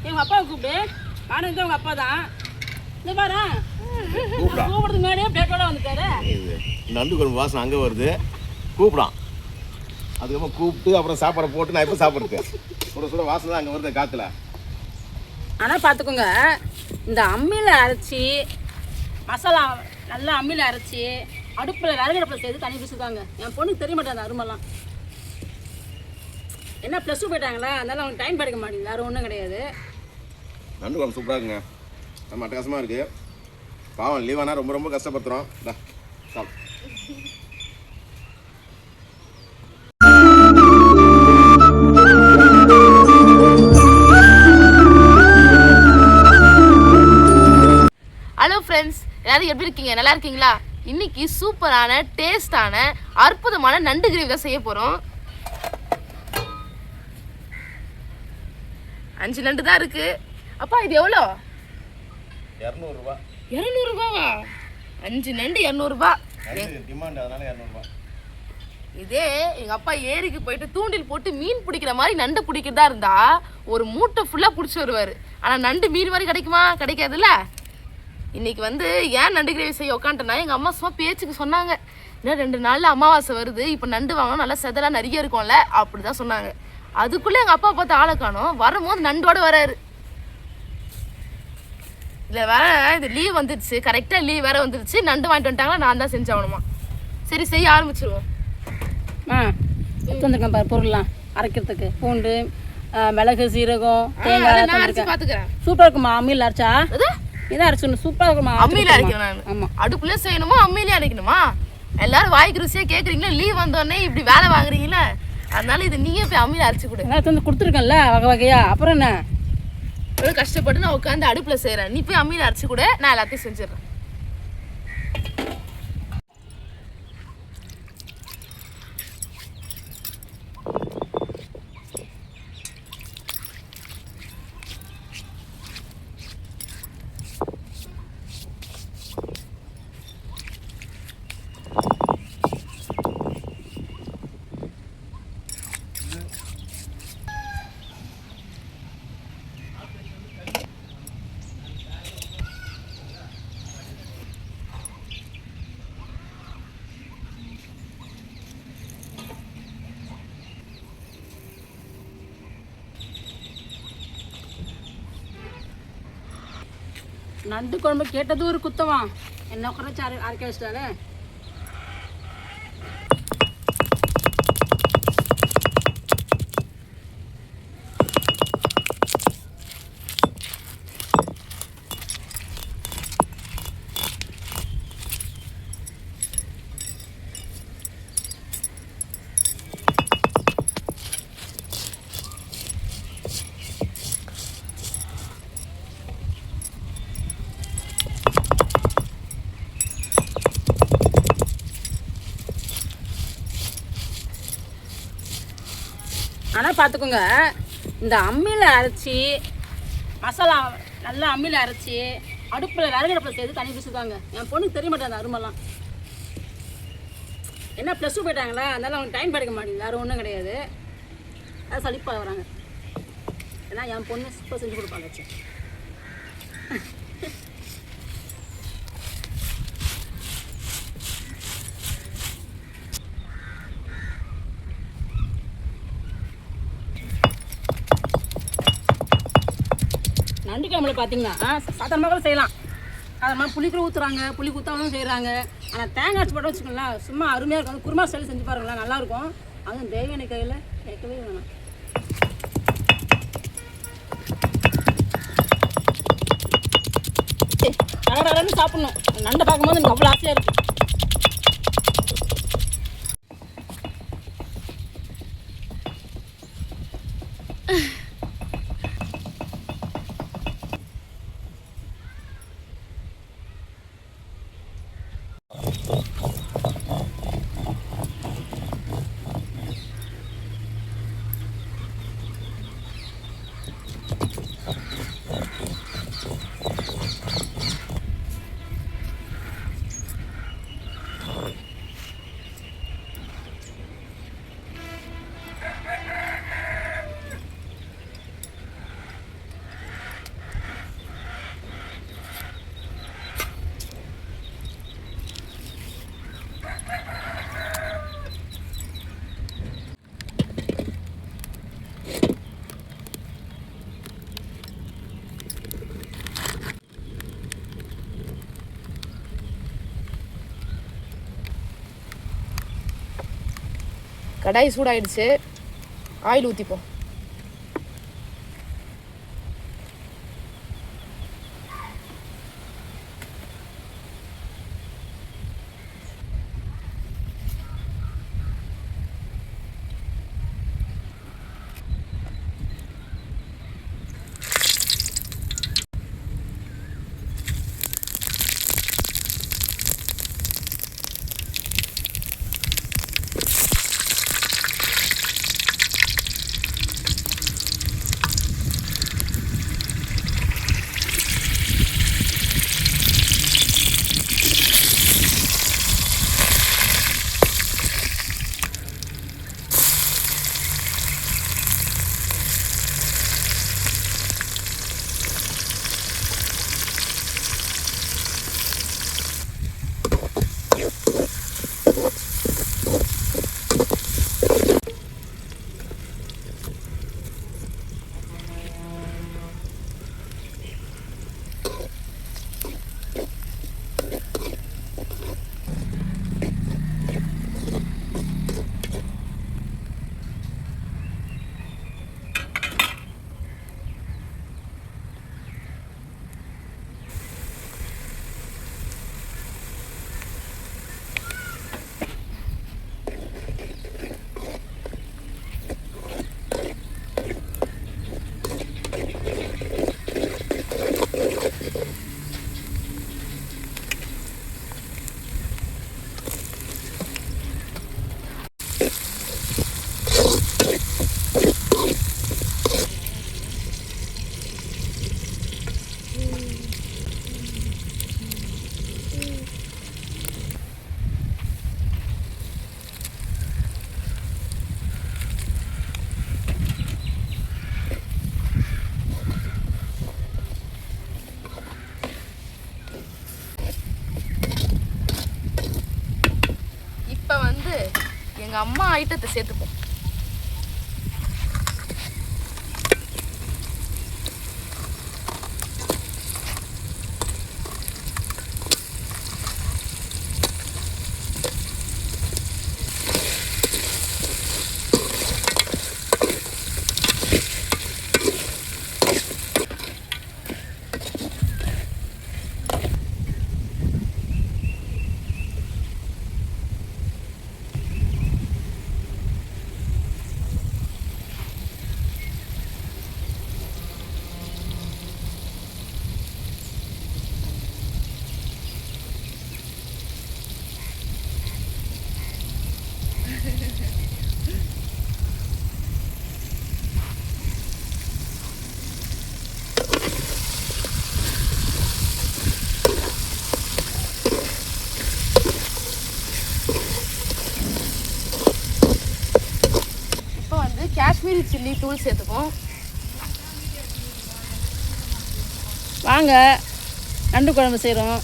எங்கள் அப்பாவை கூப்பிடு. நானும் தான் உங்கள் அப்பா தான். இந்த பாரு கூப்பிடுறதுக்கு முன்னாடியே பிளேட்டோட வந்துட்டாரு. நண்டு குழம்பு வாசனை அங்கே வருது, கூப்பிடான். அதுக்கப்புறம் கூப்பிட்டு அப்புறம் சாப்பாடை போட்டு நான் எப்போ சாப்பிட்றேன் சுட சுட வாசனை தான் அங்கே வருது காற்றுல. ஆனால் பார்த்துக்கோங்க, இந்த அம்மியில் அரைச்சி மசாலா நல்லா அம்மியில் அரைச்சி அடுப்பில் விறகடுப்பில் செய்து தனி பிசுக்காங்க. என் பொண்ணுக்கு தெரிய மாட்டேன் அந்த அருமெல்லாம். என்ன ப்ளஸ் 2 போயிட்டாங்களா, அதனால அவங்க டைம் கிடைக்க மாட்டேங்குது, வேறு ஒன்றும் கிடையாது. நண்டு குழம்பு சூப்பராக இருக்குங்க, நம்ம அட்டகாசமாக இருக்குது. பாவம் லீவானா ரொம்ப ரொம்ப கஷ்டப்படுத்துகிறோம். சாப்பிடு. ஹலோ ஃப்ரெண்ட்ஸ், எல்லாரும் எப்படி இருக்கீங்க? நல்லா இருக்கீங்களா? இன்னைக்கு சூப்பரான டேஸ்டான அற்புதமான நண்டு கிரேவி தான் செய்ய போகிறோம். 5 நண்டு தான் இருக்கு. அப்பா இது எவ்வளோ? 200 ரூபா. 200 ரூபாவா? 5 நண்டு 200 ரூபா. டிமாண்ட், அதனால 200 ரூபா. இதே எங்கள் அப்பா ஏரிக்கு போயிட்டு தூண்டில் போட்டு மீன் பிடிக்கிற மாதிரி நண்டு பிடிக்கிறதா இருந்தா ஒரு மூட்டை ஃபுல்லாக பிடிச்சி வருவார். ஆனால் நண்டு மீன் மாதிரி கிடைக்குமா? கிடைக்காதுல்ல. இன்னைக்கு ஏன் நண்டு கிரேவி செய்ய உட்காந்துட்டேன்னா, எங்கள் அம்மா சும்மா பேச்சுக்கு சொன்னாங்க, இன்னும் 2 நாளில் அமாவாசை வருது, இப்போ நண்டு வாங்கணும், நல்லா செதலாம் நிறைய இருக்கும்ல, அப்படி தான் சொன்னாங்க. அதுக்குள்ளே எங்கள் அப்பா பார்த்து ஆளை காணோம். வரும்போது நண்டோட வராரு. இல்லை வேற இது லீவ் வந்துடுச்சு, கரெக்டாக லீவ் வேற வந்துடுச்சு. நண்டு வாங்கிட்டு வந்துட்டாங்களா, நான் தான் செஞ்சாகணுமா. சரி செய்ய ஆரம்பிச்சிருவோம். எடுத்து வந்துருக்கேன் பாரு பொருள்லாம் அரைக்கிறதுக்கு. பூண்டு, மிளகு, சீரகம், தேங்காய் பார்த்துக்கிறேன். சூப்பராக இருக்குமா அம்மியில் அரைச்சா? இதான் அரைச்சணும், சூப்பராக இருக்குமா? அம்மியில் அரைக்கணும் நான். ஆமாம், அடுப்புல செய்யணுமா அம்மியிலே அரைக்கணுமா? எல்லாரும் வாய்க்கு ருசியாக கேட்குறீங்களா? லீவ் வந்தோடனே இப்படி வேலை வாங்குறீங்களா? அதனால இது நீயே போய் அம்மியில் அரைச்சி கொடு. நான் வந்து கொடுத்துருக்கேன்ல வகை வகையா. அப்புறம் என்ன எவ்வளோ கஷ்டப்பட்டு நான் உட்காந்து அடுப்பில் செய்கிறேன், நீ போய் அம்மியில் அரைச்சி கூட, நான் எல்லாத்தையும் செஞ்சிடறேன். நண்டு குழம்பு கேட்டதும் ஒரு குத்தமா, என்ன குறைச்சி அரைக்க வச்சிட்டாலே. ஆனால் பார்த்துக்கோங்க, இந்த அம்மியில் அரைச்சி மசாலா நல்லா அம்மியில் அரைச்சி அடுப்பில் விறகடுப்பில் செய்து தனி பிசுக்காங்க. என் பொண்ணுக்கு தெரிய மாட்டேன் அந்த அருமெல்லாம். என்ன ப்ளஸ் 2 போயிட்டாங்களா, அதனால அவங்க டைம் கிடைக்க மாட்டேங்குது, வேறு ஒன்றும் கிடையாது. அது சளிப்பாக வராங்க. ஏன்னா என் பொண்ணு சூப்பர் செஞ்சு கொடுப்பாங்க. வச்சு நண்டு குழம்புல பார்த்தீங்கன்னா சாதாரணமாக கூட செய்யலாம். சாதாரணமாக புளி கூட ஊற்றுறாங்க, புளி ஊற்றாலும் செய்கிறாங்க. ஆனால் தேங்காய் அரைச்சி போட்டு வச்சுக்கோங்களேன், சும்மா அருமையாக இருக்கும். குருமா ஸ்டைல் செஞ்சு பாருங்களேன், நல்லாயிருக்கும். அதுவும் தேவையான கையில் கேட்கவே வேணாம். கடகடன்னு சாப்பிட்ணும். நண்டை பார்க்கும்போது எனக்கு அவ்வளோ ஆசையாக இருக்குது. கடாய் சூடாயிடுச்சு, ஆயில் ஊற்றிப்போம். எங்கள் அம்மா ஐட்டத்தை சேர்த்துப்போம். காஷ்மீரி சில்லி தூள் சேர்த்துப்போம். வாங்க நண்டு குழம்பு செய்கிறோம்.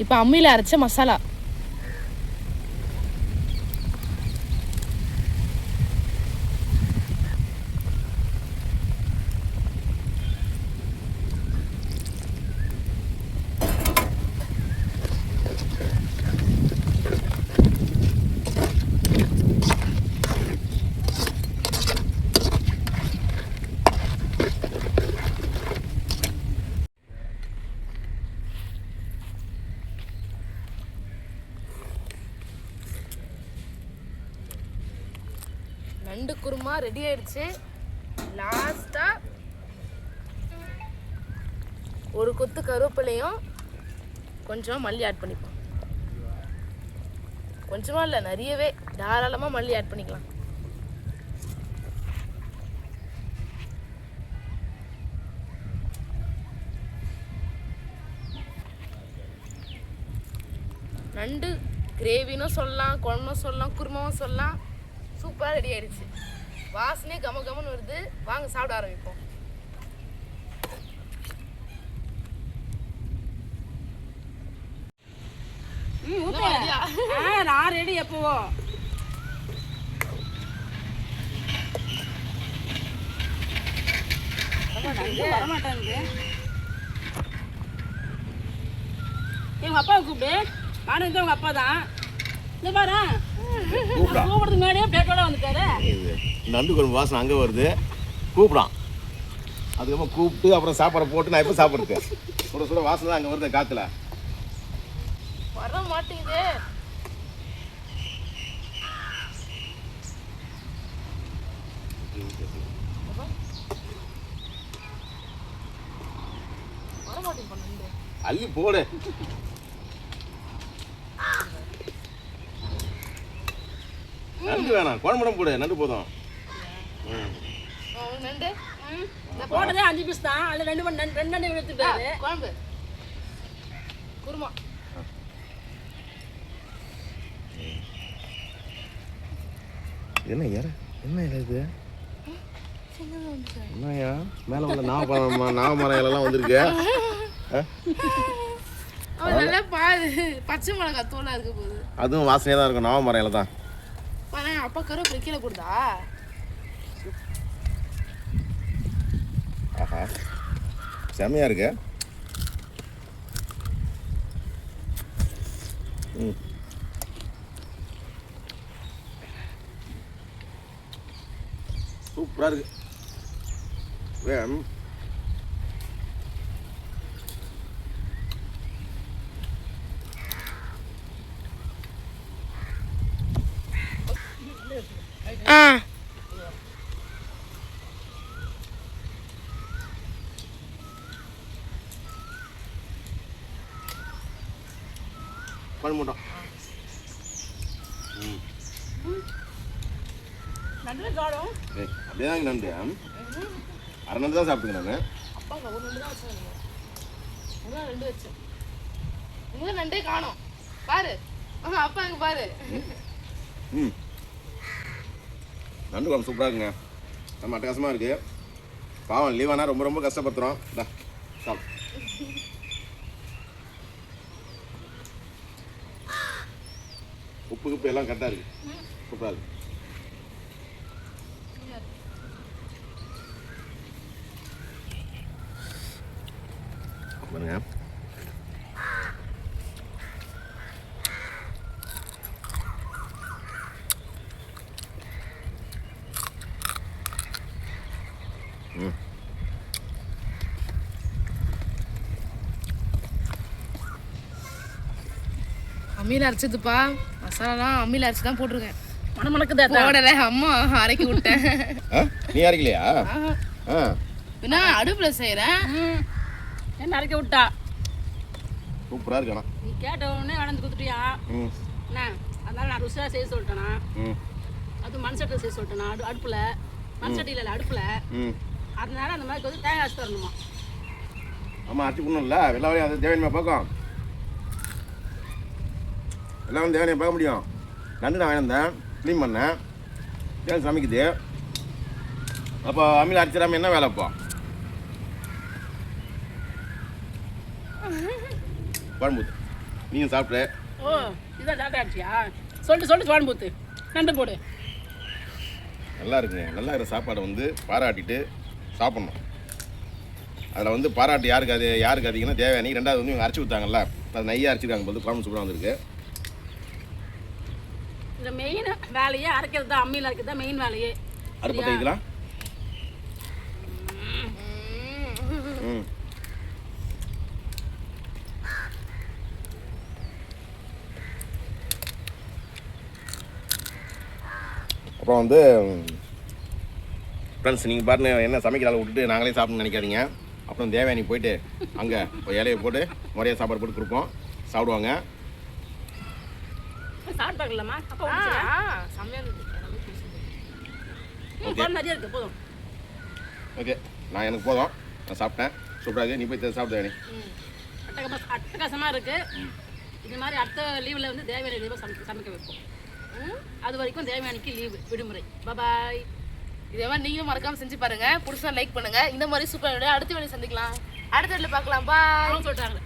இப்போ அம்மியில் அரைச்ச மசாலா, நண்டு குருமா ரெடி ஆயிடுச்சு. லாஸ்டா ஒரு கொத்து கருவேப்பிலையும் கொஞ்சம் மல்லி ஆட் பண்ணிப்போம். கொஞ்சமா இல்லை, நிறையவே தாராளமாக மல்லி ஆட் பண்ணிக்கலாம். நண்டு கிரேவினும் சொல்லலாம், குழம்பும் சொல்லலாம், குருமாவும் சொல்லலாம். சூப்பராக ரெடி ஆயிடுச்சு. வாசனையே கம கமன்னு வருது. வாங்க சாப்பிட ஆரம்பிப்போம். நான் ரெடி எப்பவோ. வரமாட்டாங்க. எங்க அப்பாவை கூப்பிடு. நானும் உங்க அப்பா தான். இந்த பாரு கூப்பிடுறதுக்கு முன்னாடியே பேட்டோட வந்துட்டாரு. நண்டு குழம்பு வாசனை அங்கே வருது, கூப்பிடான். அதுக்கப்புறம் கூப்பிட்டு அப்புறம் சாப்பாடை போட்டு நான் இப்போ சாப்பிட்ருக்கேன். சுட சுட வாசனை தான் அங்கே வருது காற்றுல. வர மாட்டேங்குது. அள்ளி போடு. நண்டு வேணாம், குழம்புடம் போடு. நண்டு போதும். நண்டு போட்டதே 5 பீஸ் தான். அதில் 2 நண்டு எடுத்துட்டாரு. குழம்பு குருமா. என்ன என்ன இது? என்னையா மேலே உள்ள நாவமரம் எல்லாம் வந்திருக்கு. நல்லா பாரு, பச்சை மிளகாய் தூளா இருக்க போகுது. அதுவும் வாசனையாக தான் இருக்கும். நாவமரம் இலை தான். அப்பா கருவேப்பிலை கீழே கொடுத்தா. ஆஹா, செம்மையா இருக்கு. சூப்பரா இருக்கு. குழம்புட்டோம். நண்டு காடும் அப்படியே நண்டு. அரை நண்டு தான் சாப்பிட்டுங்க. நான் அப்பா ஒரு நண்டு தான் வச்சேன். 2 வச்சேன். இங்க நண்டே காணோம். பாரு அப்பா இங்க பாரு. நண்டு குழம்பு சூப்பராக இருக்குங்க. நம்ம அட்டகாசமாக இருக்கு. பாவம் லீவானா ரொம்ப ரொம்ப கஷ்டப்படுத்துகிறோம். சாப்பிடு. உப்பு எல்லாம் கரெக்டாக இருக்கு. சூப்பராக இருக்கு. பாருங்க. அம்மியில் அரைச்சதுப்பா. மசாலாலாம் அம்மியில் அரைச்சி தான் போட்டிருக்கேன். மணமணக்குதா? போடலை, அம்மா அரைக்கி விட்டேன். நீ அரைக்கலையா? என்ன அடுப்பில் செய்கிறேன். என்ன அரைக்க விட்டா? சூப்பராக இருக்கா? நீ கேட்ட உடனே வளர்ந்து கொடுத்துட்டியா? என்ன அதனால நான் ருசியாக செய்ய சொல்லிட்டேனா? அது மண் சட்டியில் செய்ய சொல்லிட்டேனா? அடுப்பில் மண் சட்டியில் இல்லை, அடுப்பில். அதனால அந்த மாதிரி கொஞ்சம் தேங்காய் அரைச்சி தரணுமா? ஆமாம், அரைச்சி பண்ணணும்ல. எல்லா வரையும் அது தேவையான பார்க்கும். எல்லாம் வந்து தேவையான பார்க்க முடியும். நண்டு நான் வாங்கியிருந்தேன், க்ளீன் பண்ணேன். தேவை சமைக்குது. அப்போ அம்மியில் அரைச்சிடாமல் என்ன வேலை? அப்போ குழம்பூத்து நீங்கள் சாப்பிட்டு. ஓ, இதான் டாட்டா ஆச்சியா? சொல்லிட்டு குழம்பூத்து நண்டு போடு. நல்லா இருக்குங்க. நல்லா இருக்கிற சாப்பாடை வந்து பாராட்டிட்டு சாப்பிட்ணும். அதில் வந்து பாராட்டு யாருக்கு அதிகம்னா தேவையான. 2வது வந்து இவங்க அரைச்சி ஊற்றாங்கல்ல, அது நெய்யாக அரைச்சிருக்காங்க போது குழம்பு சூப்பராக வந்திருக்கு. இந்த மெயின் வேலையே அரைக்கிறது தான். அம்மியில் அரைக்கிறது தான் மெயின் வேலையே. அடுப்பு தைக்கலாம். அப்புறம் வந்து ஃப்ரெண்ட்ஸ் நீங்கள் பாருங்க என்ன சமைக்கிற அளவு விட்டுட்டு நாங்களே சாப்பிடணும்னு நினைக்காதீங்க. அப்புறம் தேவயானி போயிட்டு அங்கே இலையை போட்டு முறையாக சாப்பாடு போட்டு கொடுப்போம், சாப்பிடுவாங்க. சாப்பிட்டு பார்க்கலாமா? அப்போ செம்மையா இருந்தது. நிறைய இருக்கு போதும். ஓகே, நான் எனக்கு போதும், நான் சாப்பிட்டேன். சூப்பராக இருக்குது. நீ போய் சாப்பிட்டு வேணி. அட்டகாசமாக இருக்குது. இந்த மாதிரி அடுத்த லீவில் வந்து தேவயானி லீவை சமைக்க வைப்போம். அது வரைக்கும் தேவயானிக்கு லீவு விடுமுறை. பாய். இதே மாதிரி நீங்களும் மறக்காம செஞ்சு பாருங்க. பிடிச்சா லைக் பண்ணுங்க. இந்த மாதிரி சூப்பர் அடுத்த வேலையை சந்திக்கலாம். அடுத்த வேலையில் பார்க்கலாம். பாய் சொல்லிட்டாங்க.